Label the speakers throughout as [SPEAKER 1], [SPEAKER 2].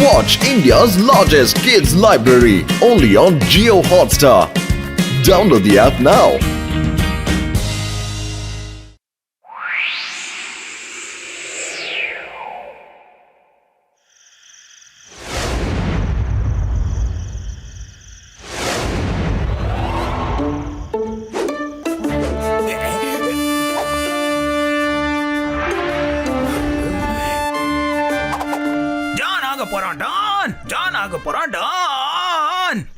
[SPEAKER 1] Watch India's largest kids library only on Jio Hotstar. Download the app now.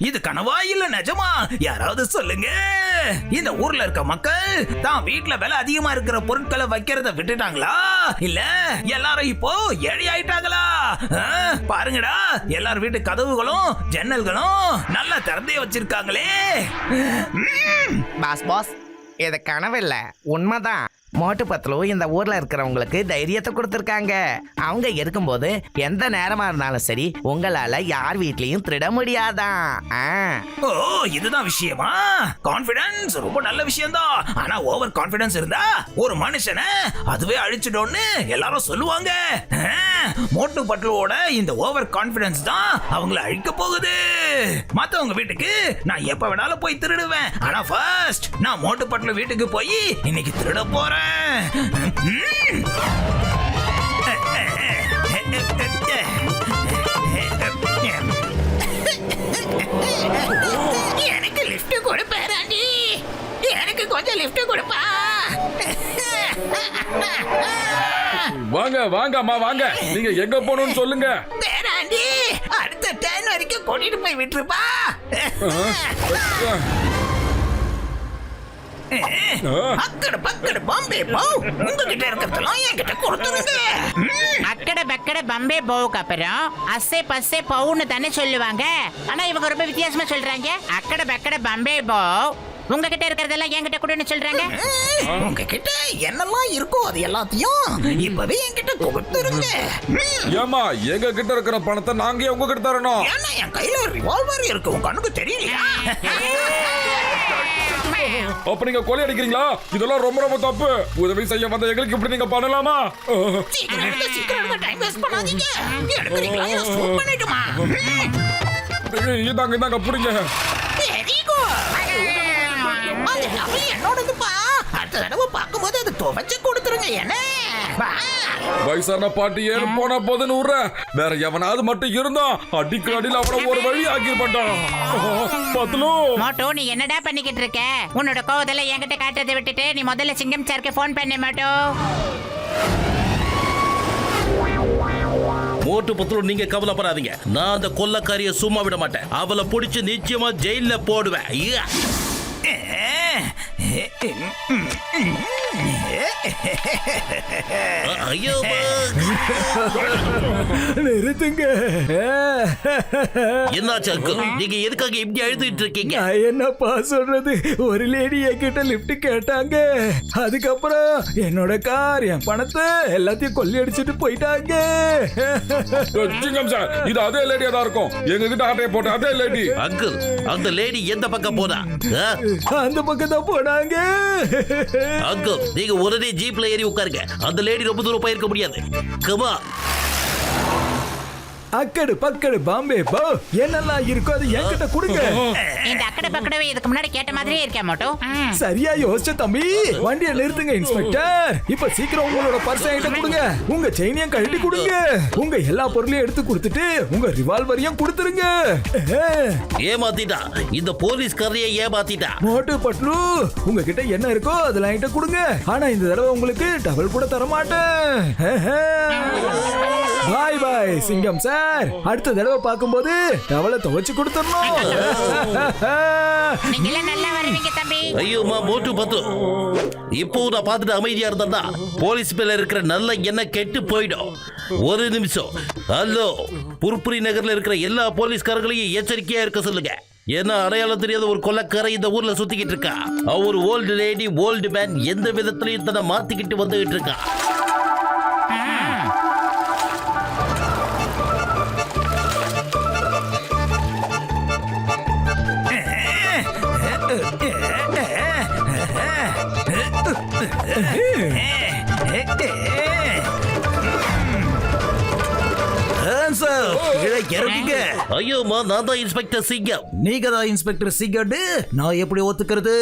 [SPEAKER 2] இது கனவா இல்ல நிஜமா? யாராவது சொல்லுங்க. இந்த ஊர்ல இருக்க மக்கள் தான் வீட்ல விலை அதிகமா இருக்கிற பொருட்களை வைக்கிறத விட்டுட்டாங்களா இல்ல எல்லாரும் இப்போ ஏழை ஆயிட்டாங்களா? பாருங்கடா, எல்லார் வீட்டு கதவுகளும் ஜன்னல்களும் நல்லா திறந்தே வச்சிருக்காங்களே.
[SPEAKER 3] பாஸ் இது கனவு இல்ல, உண்மைதான். மோட்டு பத்லு இந்த ஊர்ல இருக்கிறவங்களுக்கு தைரியத்தை கொடுத்திருக்காங்க. அவங்க இருக்கும்போது எந்த நேரமா இருந்தாலும் சரி உங்களால யார் வீட்லயும் திருட முடியாதான்.
[SPEAKER 2] ஓ, இதுதான் விஷயமா? கான்ஃபிடன்ஸ் ரொம்ப நல்ல விஷயம் தான். ஆனா ஓவர் கான்ஃபிடன்ஸ் இருந்தா ஒரு மனுஷனை அதுவே அழிச்சிடும்னு எல்லாரும் சொல்லுவாங்க. மோட்டு பட்லுவோட இந்த ஓவர் கான்ஃபிடன்ஸ் தான் அவங்கள அழிக்க போகுது. மத்தவங்க வீட்டுக்கு நான் எப்ப வேணாலும் போய் திருடுவேன். ஆனா ஃபர்ஸ்ட் நான் மோட்டு பட்லு வீட்டுக்கு போய் இன்னைக்கு திருட போறேன். எனக்கு லிஃப்ட் கொடுப்பாராண்டி, எனக்கு கொஞ்சம் லிஃப்ட் கொடுப்பா.
[SPEAKER 4] வாங்க வாங்க அம்மா வாங்க. நீங்க எங்க போகணும்னு சொல்லுங்க.
[SPEAKER 2] பேராண்டி அடுத்த டைம் வரைக்கும் கூட்டிட்டு போய் விட்டுருப்பா. அக்கட பக்கட பாம்பே போ, உங்ககிட்ட இருக்கிறதெல்லாம் என்கிட்ட கொடுத்துருங்க.
[SPEAKER 5] அக்கட பக்கட பம்பே போவுக்கு அப்புறம் அசே பசே பவுன்னு தானே சொல்லுவாங்க. ஆனா இவங்க ரொம்ப வித்தியாசமா சொல்றாங்க. அக்கட பக்கட பம்பே போ, உங்ககிட்ட இருக்கிறதெல்லாம் என்கிட்ட கொடுன்னு சொல்றாங்க.
[SPEAKER 2] உங்ககிட்ட என்னெல்லாம் இருக்கோ அது எல்லாத்தையும் இப்பவே என்கிட்ட கொடுத்துருங்க.
[SPEAKER 4] ஏமா எங்க கிட்ட இருக்கிற பணத்தை நாங்க உங்ககிட்ட தரணும்.
[SPEAKER 2] ஏன்னா என் கையில ரிவால்வர் இருக்கு, உங்க கண்ணுக்கு தெரியலையா?
[SPEAKER 4] அப்ப நீங்க கொலை அடிக்கிறீங்களா? இதெல்லாம் ரொம்ப ரொம்ப தப்பு. உதவி செய்ய வந்த எங்களுக்கு இப்படி நீங்க பண்ணலாமா?
[SPEAKER 2] சீக்கிரம் டைம் வேஸ்ட் பண்ணாதீங்க. எடுக்கிறீங்களா இல்ல ஷூட் பண்ணிடுமா?
[SPEAKER 4] இதாங்க இதாங்க புடிங்க.
[SPEAKER 2] Very good. அது நம்ம என்னோடதுப்பா. அடுத்த தடவை பார்க்கும்போது அது துவைச்சு கொடுத்துருங்க. என்ன
[SPEAKER 4] வயசான பாட்டி ஏன் போனா போதுன்னு விடுற. வேற எவனாவது மட்டும் இருந்தா அடிக்கிற அடியில் அவனை ஒரு வழி ஆக்கிருப்பான்டான். பத்லு
[SPEAKER 5] மோட்டோ, நீ என்னடா பண்ணிக்கிட்டு இருக்க? உன்னோட கோவத்துல என்கிட்ட காட்டுறதை விட்டுட்டு நீ முதல்ல சிங்கம் சாருக்கு போன் பண்ண மோட்டோ.
[SPEAKER 6] மோட்டு பத்லு, நீங்க கவலைப்படாதீங்க. நான் அந்த கொல்லக்காரிய சும்மா விட மாட்டேன். அவளை பிடிச்சு நிச்சயமா ஜெயில போடுவேன். ஐயோ
[SPEAKER 7] நிறுத்துங்க.
[SPEAKER 6] என்னாச்சு அங்கிள்? நீங்க எதுக்காக இப்படி அழுதுட்டு இருக்கீங்க?
[SPEAKER 7] நான் என்னப்பா சொல்றது, ஒரு லேடி என்கிட்ட லிஃப்ட் கேட்டாங்க. அதுக்கப்புறம் என்னோட கார் என் பணத்தை எல்லாத்தையும் கொள்ளி அடிச்சுட்டு போயிட்டாங்க.
[SPEAKER 4] சிங்கம் சார், இது அதே லேடியா தான் இருக்கும். எங்க கிட்ட ஆட்டையை போட்ட அதே லேடி.
[SPEAKER 6] அங்கிள், அந்த லேடி எந்த பக்கம் போனா?
[SPEAKER 7] அந்த பக்கம் தான் போனாங்க.
[SPEAKER 6] அங்கிள், நீங்க உடனே ஜீப்ல ஏறி உட்காருங்க. அந்த லேடி ரொம்ப தூரம் போயிருக்க முடியாது. கமா.
[SPEAKER 7] அக்கடு பக்கடு பாம்பே போ, என்னெல்லாம் இருக்கோ அது என்கிட்ட கொடுங்க.
[SPEAKER 5] இந்த அக்கட பக்கடவே இதுக்கு முன்னாடி கேட்ட மாதிரியே இருக்கே மோட்டோ.
[SPEAKER 7] சரியா யோசிச்ச தம்பி. வண்டியை நிறுத்துங்க இன்ஸ்பெக்டர். இப்ப சீக்கிரம் உங்களோட பர்ஸ் என்கிட்ட கொடுங்க. உங்க செயினையும் கழட்டி கொடுங்க. உங்க எல்லா பொருளையும் எடுத்து கொடுத்துட்டு உங்க ரிவால்வரையும் கொடுத்துருங்க.
[SPEAKER 6] ஏமாத்திட்டா, இந்த போலீஸ்காரையே ஏமாத்திட்டா.
[SPEAKER 7] மோட்டு பட்லு, உங்ககிட்ட என்ன இருக்கோ அதெல்லாம் என்கிட்ட கொடுங்க. ஆனா இந்த தடவை உங்களுக்கு டபுள் கூட தர மாட்டேன். பாய் பாய் சிங்கம் சார். அடுத்த தடவை பார்க்கும்போது டவலை துவைச்சு கொடுத்துடணும்.
[SPEAKER 5] நீங்க நல்லா வருவீங்க தம்பி.
[SPEAKER 6] ஐயோமா மோட்டு பத்லு, இப்போ நான் பார்த்துட்டு அமைதியா இருந்தா போலீஸ் மேல இருக்கிற நல்ல எண்ணெய் கெட்டு போயிடும். ஒரு நிமிஷம். ஹலோ, புர்புரி நகர்ல இருக்கிற எல்லா போலீஸ்காரங்களையும் எச்சரிக்கையா இருக்க சொல்லுங்க. ஏன்னா அடையாளம் தெரியாத ஒரு கொள்ளக்காரை இந்த ஊர்ல சுத்திக்கிட்டு இருக்கா. ஒரு ஓல்டு லேடி, ஓல்டு மேன் எந்த விதத்திலையும் தன்னை மாத்திக்கிட்டு வந்துகிட்டு இருக்கா.
[SPEAKER 2] ஆம்புலன்ஸ் இறக்குங்க.
[SPEAKER 6] ஐயோமா, நான் தான் இன்ஸ்பெக்டர் சிங்கம்.
[SPEAKER 2] நீங்க தான் இன்ஸ்பெக்டர் சிகர்டு. நான் எப்படி ஒத்துக்கிறது?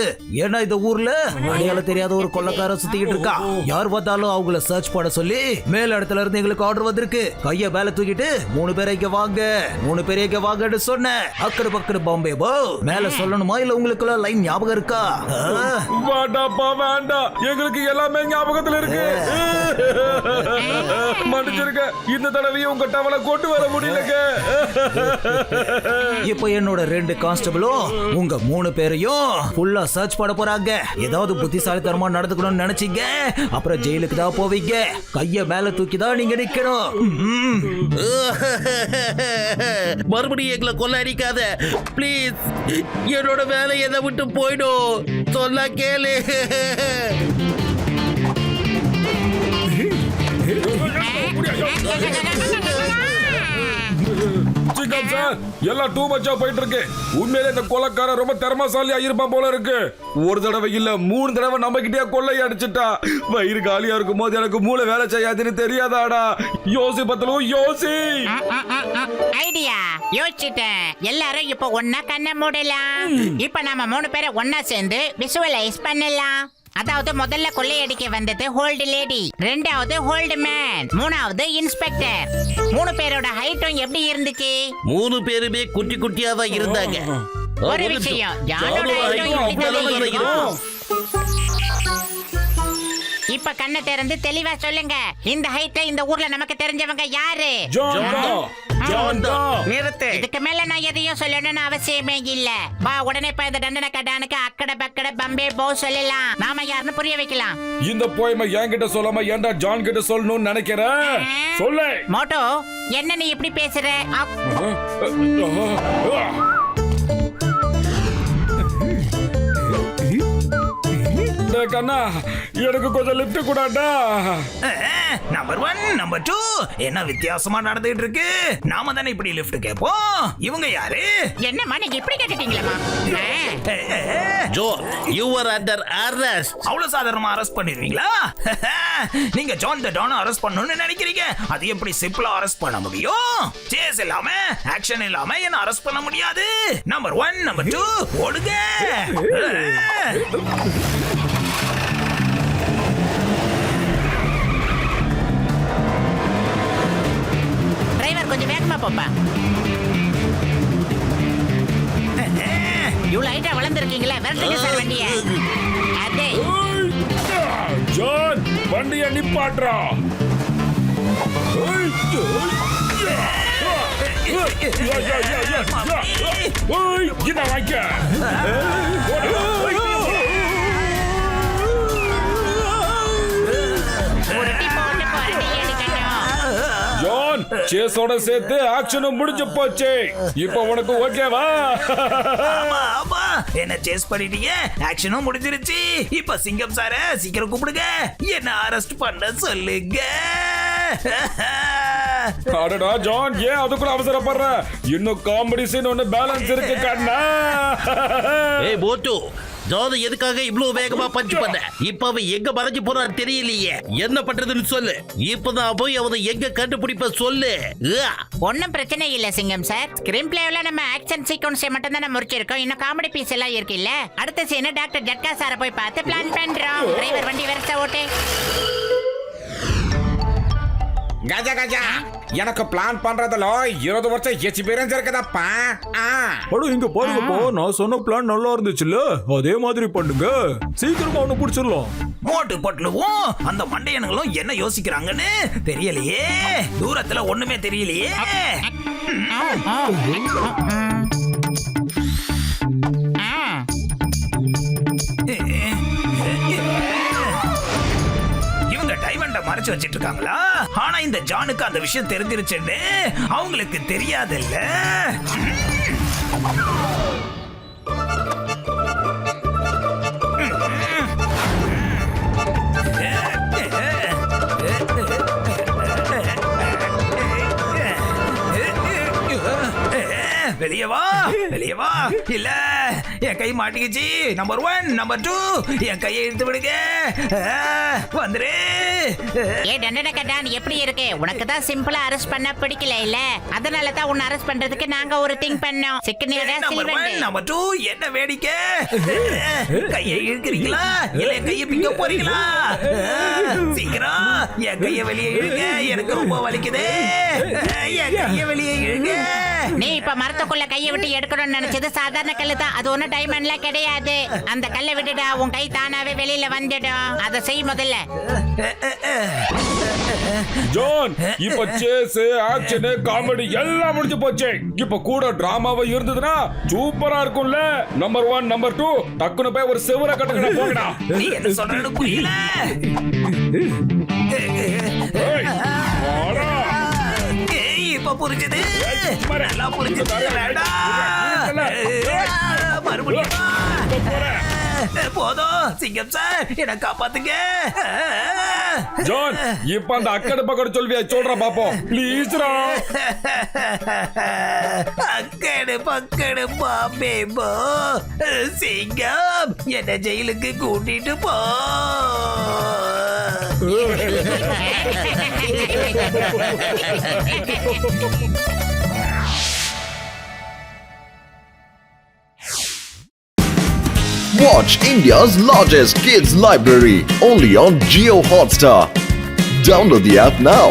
[SPEAKER 2] ஏன்னா இந்த ஊர்ல அடையாளம் தெரியாத ஒரு கொள்ளக்காரன் சுத்திக்கிட்டு இருக்கா. யார் பார்த்தாலும் அவங்கள சர்ச் பண்ண சொல்லி மேல இடத்துல இருந்து எங்களுக்கு ஆர்டர் வந்திருக்கு. கைய மேல தூக்கிட்டு 3 பேரை இங்க வாங்க, 3 பேரை இங்க வாங்கன்னு சொன்னேன். அக்கடு பக்கடு பாம்பே போ. மேல சொல்லணுமா இல்ல உங்களுக்கு எல்லாம் லைன் ஞாபகம் இருக்கா?
[SPEAKER 4] வேண்டாப்பா வேண்டாம், எங்களுக்கு எல்லாமே ஞாபகத்துல இருக்கு. மன்னிச்சிருக்க, இந்த தடவையும் உங்க டவலை கொண்டு வர முடியலங்க.
[SPEAKER 2] இப்போ என்னோட 2 கான்ஸ்டபிளும் உங்க 3 பேரையும் ஃபுல்லா சர்ச் பண்ண போறாங்க. ஏதாவது புத்திசாலித்தனமா நடந்துக்கணும்னு நினைச்சீங்க அப்புறம் ஜெயிலுக்கு தான் போவீங்க. கைய மேல தூக்கி தான் நீங்க நிக்கணும்.
[SPEAKER 6] மறுபடியும் எங்களை கொள்ள அடிக்காத ப்ளீஸ். என்னோட வேலை என்னை விட்டு போயிடும். சொல்ல கேளு.
[SPEAKER 4] சிங்கம் சார், எல்லாம் டூ மச்சா போயிட்டு இருக்கு. உண்மையிலே இந்த கொலைக்காரன் ரொம்ப திறமைசாலியா இருப்பான் போல இருக்கு. ஒரு தடவை இல்ல 3 தடவை நம்ம கிட்டே கொள்ளை அடிச்சுட்டா. வயிறு காலியா இருக்கும் போது எனக்கு மூளை வேலை செய்யாதுன்னு தெரியாதாடா? யோசி பத்தலும் யோசி.
[SPEAKER 5] ஐடியா யோசிச்சிட்டேன். எல்லாரும் இப்போ ஒன்னா கண்ண மூடலாம். இப்ப நாம 3 பேரை ஒன்னா சேர்ந்து விசுவலைஸ் பண்ணலாம். அதாவது முதல்ல கொள்ளையடிக்க வந்தது ஹோல்டு லேடி, 2வது ஹோல்டு மேன், 3வது இன்ஸ்பெக்டர். 3 பேரோட ஹைட்டும் எப்படி இருந்துச்சு?
[SPEAKER 6] 3 பேருமே குட்டி குட்டியா தான் இருந்தாங்க.
[SPEAKER 5] ஒரு விஷயம், ஜானோட height இப்படித்தான் இருக்கும். இப்ப கண்ணை திறந்து தெளிவா சொல்லுங்க, இந்த ஹைட்ல இந்த ஊர்ல நமக்கு தெரிஞ்சவங்க யாரு?
[SPEAKER 3] நிறுத்து.
[SPEAKER 5] இதுக்கு மேல நான் எதையும் சொல்லணும்னு அவசியமே இல்ல. வா உடனே இப்ப இந்த தண்டனை கடானுக்கு அக்கட பக்கட பம்பே போ சொல்லலாம். நாம யாருன்னு புரிய வைக்கலாம்.
[SPEAKER 4] இந்த போயமை என்கிட்ட சொல்லாம ஏன்டா ஜான் கிட்ட சொல்லணும்னு நினைக்கிறேன். சொல்லு
[SPEAKER 5] மோட்டோ, என்ன நீ இப்படி பேசுற?
[SPEAKER 4] கண்ணா, எனக்கு கொஞ்சம் லிஃப்ட் கூடாடா.
[SPEAKER 2] நம்பர் 1 நம்பர் 2 என்ன வித்தியாசமா நடந்துட்டு இருக்கு? நாம தானே இப்படி லிஃப்ட் கேப்போம். இவங்க யாரு?
[SPEAKER 5] என்னம்மா நீங்க இப்படி கேட்டுட்டீங்களா?
[SPEAKER 6] Jo, you are under arrest.
[SPEAKER 2] அவ்வளவு சாதாரணமா அரெஸ்ட் பண்ணிடுவீங்களா? நீங்க ஜான் தி டான் அரெஸ்ட் பண்ணணும்னு நினைக்கிறீங்க. அது எப்படி சிம்பிளா அரெஸ்ட் பண்ண முடியும்? சேஸ் இல்லாம ஆக்ஷன் இல்லாம என்ன அரெஸ்ட் பண்ண முடியாது. நம்பர் 1 நம்பர் 2 ஓடுங்க.
[SPEAKER 5] டிரைவர் கொஞ்சம் வேகமா போப்பா. இவ்வளவு ஹைட்டா வளர்ந்துருக்கீங்களா? விரட்டுங்க சார் வண்டியை. அதே
[SPEAKER 4] ஜான், வண்டியை நிப்பாட்றா. என்ன வாங்க?
[SPEAKER 5] உருட்டி போட்டு புரட்டி எடுக்கணும்.
[SPEAKER 4] ஜான், சேஸோட சேர்த்து ஆக்ஷனும் முடிஞ்சு போச்சு. இப்போ உனக்கு ஓகேவா?
[SPEAKER 2] ஆமா ஆமா, என்ன சேஸ் பண்ணிட்டீங்க, ஆக்ஷனும் முடிஞ்சிருச்சு. இப்ப சிங்கம் சார சீக்கிரம் கூப்பிடுங்க, என்ன அரெஸ்ட் பண்ண சொல்லுங்க.
[SPEAKER 4] அடடா ஜான், ஏன் அதுக்குள்ள அவசரப்படுற? இன்னும் காமெடி சீன் ஒன்னு பேலன்ஸ் இருக்கு கண்ணா.
[SPEAKER 6] ஏய் போட்டு, ஜான் எதுக்காக இவ்வளவு வேகமா பஞ்ச் பண்ண? இப்ப அவன் எங்க மறைஞ்சு போறான்னு தெரியலையே. என்ன பண்றதுன்னு சொல்லு. இப்பதான் போய் அவனை எங்க கண்டுபிடிப்ப சொல்லு.
[SPEAKER 5] ஒன்னும் பிரச்சனை இல்ல சிங்கம் சார். ஸ்கிரீன் பிளேல நம்ம ஆக்ஷன் சீக்வன்ஸை மட்டும் தானே முடிச்சிருக்கோம். இன்னும் காமெடி பீஸ் எல்லாம் இருக்கு இல்ல. அடுத்த சீன் டாக்டர் ஜட்கா சாரை போய் பார்த்து பிளான் பண்றோம். டிரைவர் வண்டி வரசா ஓட்டு.
[SPEAKER 8] கஜா கஜா, எனக்கு பிளான் பண்றதுல 20 வருஷம் எக்ஸ்பீரியன்ஸ் இருக்குதாப்பா.
[SPEAKER 7] அட இங்க பாருங்கப்பா, நான் சொன்ன பிளான் நல்லா இருந்துச்சுல்ல, அதே மாதிரி பண்ணுங்க. சீக்கிரமா ஒண்ணு புடிச்சிடலாம்.
[SPEAKER 2] மோட்டு பட்லுவும் அந்த மண்டையனுங்களும் என்ன யோசிக்கிறாங்கன்னு தெரியலையே. தூரத்துல ஒண்ணுமே தெரியலையே. இவங்க டைமண்ட மறைச்சு வச்சிட்டு இருக்காங்களா? ஆனா இந்த ஜானுக்கு அந்த விஷயம் தெரிஞ்சிருச்சுன்னு அவங்களுக்கு தெரியாதுல்ல. வெளியே வா, வெளியே வா. இல்ல, என் கை மாட்டிக்கிச்சு. நம்பர் 1 நம்பர் 2 என் கையை இழுத்து விடுங்க. வந்துரு.
[SPEAKER 5] ஏ தண்டனை கட்டான் எப்படி இருக்கு? உனக்கு தான் சிம்பிளா அரெஸ்ட் பண்ண பிடிக்கல இல்ல? அதனால தான் உன்னை அரெஸ்ட் பண்றதுக்கு நாங்க ஒரு திங்க் பண்ணோம். சிக்கனியோட
[SPEAKER 2] நம்பர் ஒன்,
[SPEAKER 5] சில்வெண்ட்.
[SPEAKER 2] நம்பர் டூ, என்ன வேடிக்கை? கையை இழுக்கிறீங்களா இல்ல என் கையை பிக்க போறீங்களா? சீக்கிரம் என் கையை வெளியே இழுங்க, எனக்கு ரொம்ப வலிக்குது. என் கையை வெளியே இழுங்க.
[SPEAKER 5] நீ இப்ப மரத்துக்குள்ள கையை விட்டு எடுக்கணும்னு நினைச்சது சாதாரண கல்லு தான். அது ஒன்னும் டைமண்ட்லாம் கிடையாது. அந்த கல்லை விட்டுடா, உன் கை தானாவே வெளியில வந்துடும். அதை செய் முதல்ல.
[SPEAKER 4] ஜான், இப்ப சேஸ், ஆக்ஷன், காமெடி எல்லாம் முடிஞ்சு போச்சு. இப்ப கூட டிராமாவா இருந்ததுன்னா சூப்பரா இருக்கும்ல. நம்பர் 1, நம்பர் 2 டக்குனு போய் ஒரு செவர கட்டுக்கடா போங்கடா.
[SPEAKER 2] நீ என்ன சொல்றது புரியல.
[SPEAKER 4] ஏய், வாடா.
[SPEAKER 2] ஏய், இப்ப புரிஞ்சது. நல்லா புரிஞ்சது. வேண்டாம். மறுபடியும் போதும். சிங்கம் சார், என்ன காப்பாத்துங்க.
[SPEAKER 4] ஜான், இப்ப அந்த அக்கடு பக்கடு சொல்வியா சொல்ற பாப்போம் ப்ளீஸ்ரா.
[SPEAKER 2] அக்கடு பக்கடு பாம்பேபோ. சிங்கம், என்ன ஜெயிலுக்கு கூட்டிட்டு போ.
[SPEAKER 1] Watch India's largest kids library only on Geo Hotstar. Download the app now.